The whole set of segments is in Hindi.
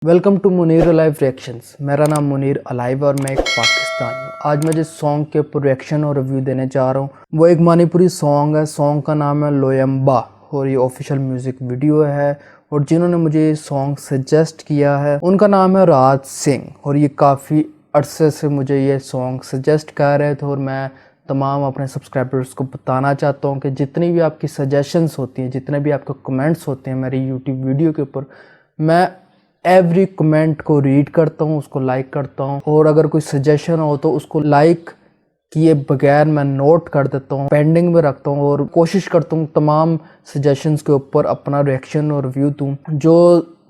Welcome to Munir alive reactions. मेरा नाम मुनीर अलाइव और मैं एक पाकिस्तानी हूँ। आज मैं जिस सॉन्ग के ऊपर रिएक्शन और रिव्यू देने जा रहा हूँ वो एक मणिपुरी सॉन्ग है। सॉन्ग का नाम है लोयम्बा और ये ऑफिशियल म्यूज़िक वीडियो है। और जिन्होंने मुझे ये सॉन्ग सजेस्ट किया है उनका नाम है राज सिंह और ये काफ़ी अरसे से मुझे ये सॉन्ग सजेस्ट कर रहे थे। और मैं तमाम अपने सब्सक्राइबर्स को बताना चाहता हूँ कि जितनी भी आपकी सजेशंस होती हैं, जितने भी आपके कमेंट्स होते हैं मेरी यूट्यूब वीडियो के ऊपर, मैं एवरी कमेंट को रीड करता हूँ, उसको लाइक करता हूँ। और अगर कोई सजेशन हो तो उसको लाइक किए बगैर मैं नोट कर देता हूँ, पेंडिंग में रखता हूँ और कोशिश करता हूँ तमाम सजेशंस के ऊपर अपना रिएक्शन और रिव्यू दूँ। जो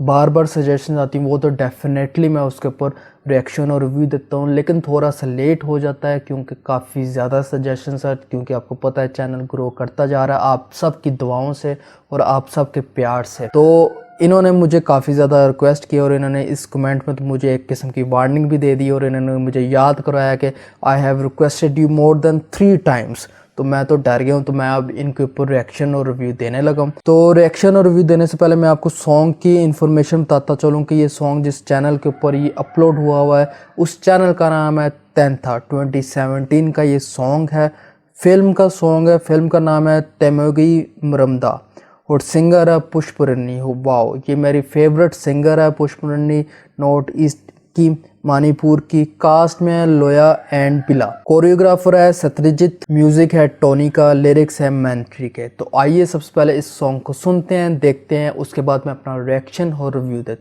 बार बार सजेशन आती हैं वो तो डेफिनेटली मैं उसके ऊपर रिएक्शन और रिव्यू देता हूँ, लेकिन थोड़ा सा लेट हो जाता है क्योंकि काफ़ी ज़्यादा सजेशंस है। क्योंकि आपको पता है चैनल ग्रो करता जा रहा है आप सब की दुआओं से और आप सब के प्यार से। तो इन्होंने मुझे काफ़ी ज़्यादा रिक्वेस्ट किया और इन्होंने इस कमेंट में तो मुझे एक किस्म की वार्निंग भी दे दी और इन्होंने मुझे याद करवाया कि I have requested you more than 3 times. तो मैं तो डर गया हूँ, तो मैं अब इनके ऊपर रिएक्शन और रिव्यू देने लगा हूँ। तो रिएक्शन और रिव्यू देने से पहले मैं आपको सॉन्ग की इन्फॉर्मेशन बताता चलूँ कि ये सॉन्ग जिस चैनल के ऊपर ये अपलोड हुआ है उस चैनल का नाम है तेंथा। 2017 का ये सॉन्ग है। फिल्म का सॉन्ग है, फिल्म का नाम है तेमोगी मरमदा और सिंगर है पुष्परनी। हो वाओ, ये मेरी फेवरेट सिंगर है पुष्परनी। नॉर्थ ईस्ट की मणिपुर की कास्ट में है लोया एंड पिला। कोरियोग्राफर है सत्यजीत, म्यूजिक है टोनी का, लिरिक्स है मैंट्री के। तो आइए सबसे पहले इस सॉन्ग को सुनते हैं, देखते हैं, उसके बाद मैं अपना रिएक्शन और रिव्यू देता हूँ।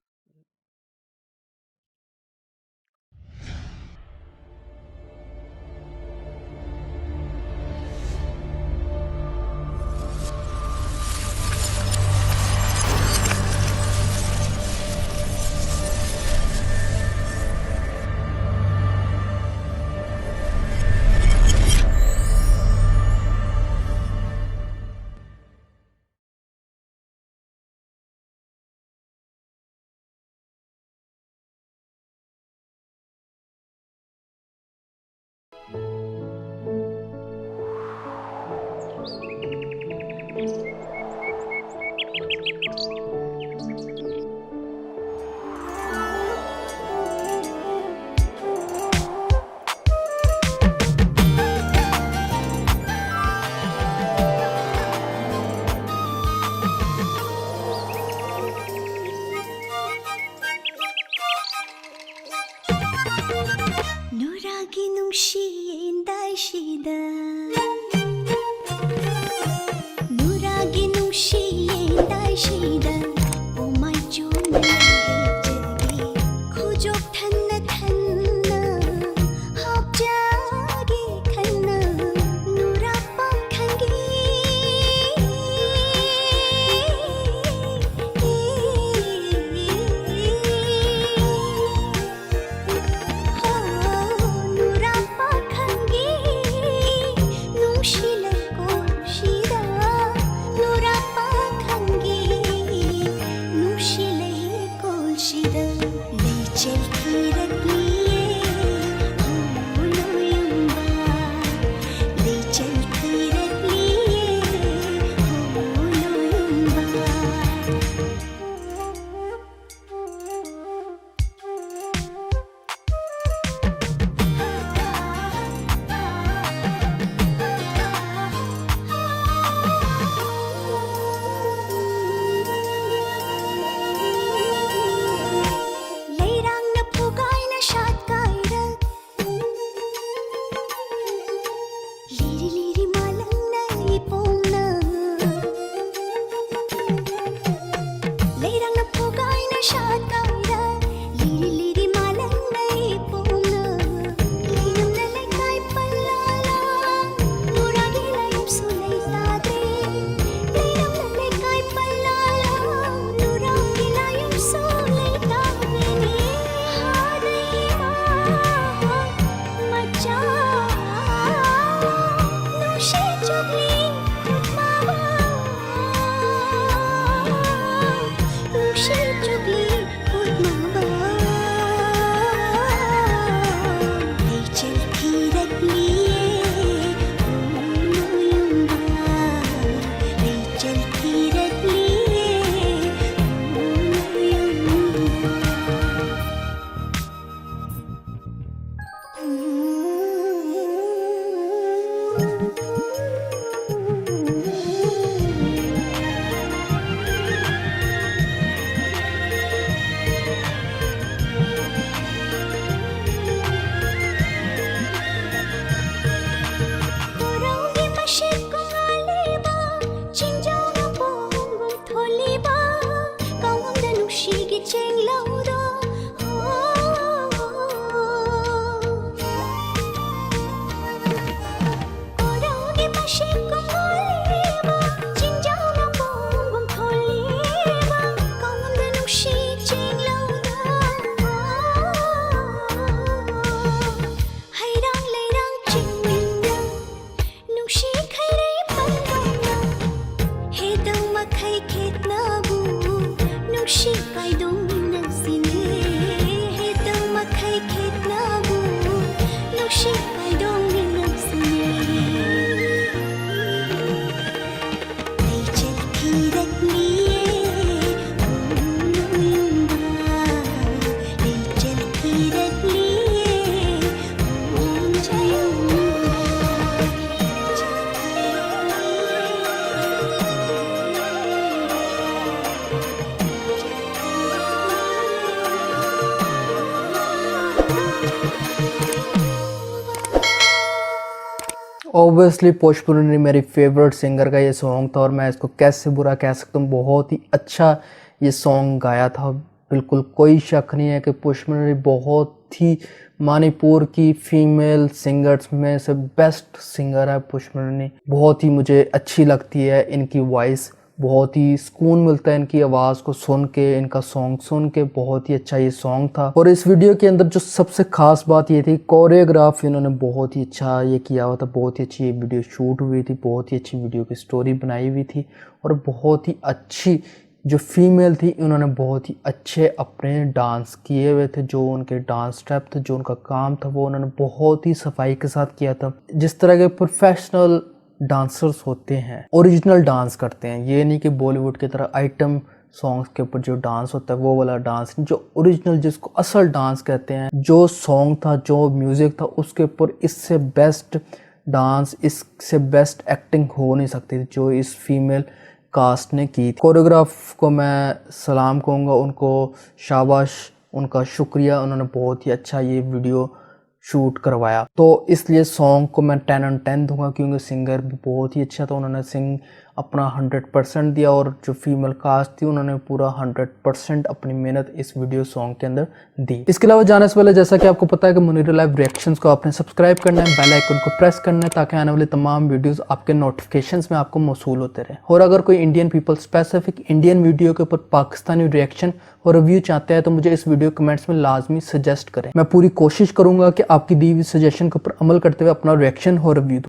누락이 눈시엔 달시다 누락이 눈시엔 달시다 오마이 좀내 저기 고족 탄나 탄나 합자기 칸나 누락밤 칸기 ऑब्वियसली पुष्परानी मेरी फेवरेट सिंगर का ये सॉन्ग था और मैं इसको कैसे बुरा कह सकता हूँ, बहुत ही अच्छा ये सॉन्ग गाया था। बिल्कुल कोई शक नहीं है कि पुष्परानी बहुत ही मणिपुर की फीमेल सिंगर्स में से बेस्ट सिंगर है। पुष्परानी बहुत ही मुझे अच्छी लगती है, इनकी वॉइस बहुत ही सुकून मिलता है इनकी आवाज़ को सुन के, इनका सॉन्ग सुन के। बहुत ही अच्छा ये सॉन्ग था। और इस वीडियो के अंदर जो सबसे खास बात ये थी, कोरियोग्राफ इन्होंने बहुत ही अच्छा ये किया हुआ था, बहुत ही अच्छी ये वीडियो शूट हुई थी, बहुत ही अच्छी वीडियो की स्टोरी बनाई हुई थी और बहुत ही अच्छी जो फीमेल थी उन्होंने बहुत ही अच्छे अपने डांस किए हुए थे। जो उनके डांस स्टेप थे, जो उनका काम था, वो उन्होंने बहुत ही सफाई के साथ किया था। जिस तरह के प्रोफेशनल डांसर्स होते हैं, ओरिजिनल डांस करते हैं, ये नहीं कि बॉलीवुड की तरह आइटम सॉन्ग्स के ऊपर जो डांस होता है वो वाला डांस नहीं, जो ओरिजिनल जिसको असल डांस कहते हैं। जो सॉन्ग था, जो म्यूज़िक था, उसके ऊपर इससे बेस्ट डांस, इससे बेस्ट एक्टिंग हो नहीं सकती थी जो इस फीमेल कास्ट ने की। कोरियोग्राफ को मैं सलाम कहूँगा, उनको शाबाश, उनका शुक्रिया, उन्होंने बहुत ही अच्छा ये वीडियो शूट करवाया। तो इसलिए सॉन्ग को मैं 10 on 10 दूंगा क्योंकि सिंगर भी बहुत ही अच्छा था। उन्होंने सिंग अपना 100% दिया और जो फीमेल कास्ट थी उन्होंने पूरा 100% अपनी मेहनत इस वीडियो सॉन्ग के अंदर दी। इसके अलावा जाने से पहले जैसा कि आपको पता है कि मुनीर लाइव रिएक्शंस को आपने सब्सक्राइब करना है, बेल आइकन को प्रेस करना है ताकि आने वाले तमाम वीडियोस आपके नोटिफिकेशंस में आपको मौसूल होते रहे। और अगर कोई Indian people specific Indian video के ऊपर पाकिस्तानी रिएक्शन और रिव्यू चाहते हैं तो मुझे इस वीडियो कमेंट्स में लाजमी सजेस्ट करें। मैं पूरी कोशिश करूंगा कि आपकी दी हुई सजेशन के ऊपर अमल करते हुए अपना रिएक्शन और रिव्यू दूं।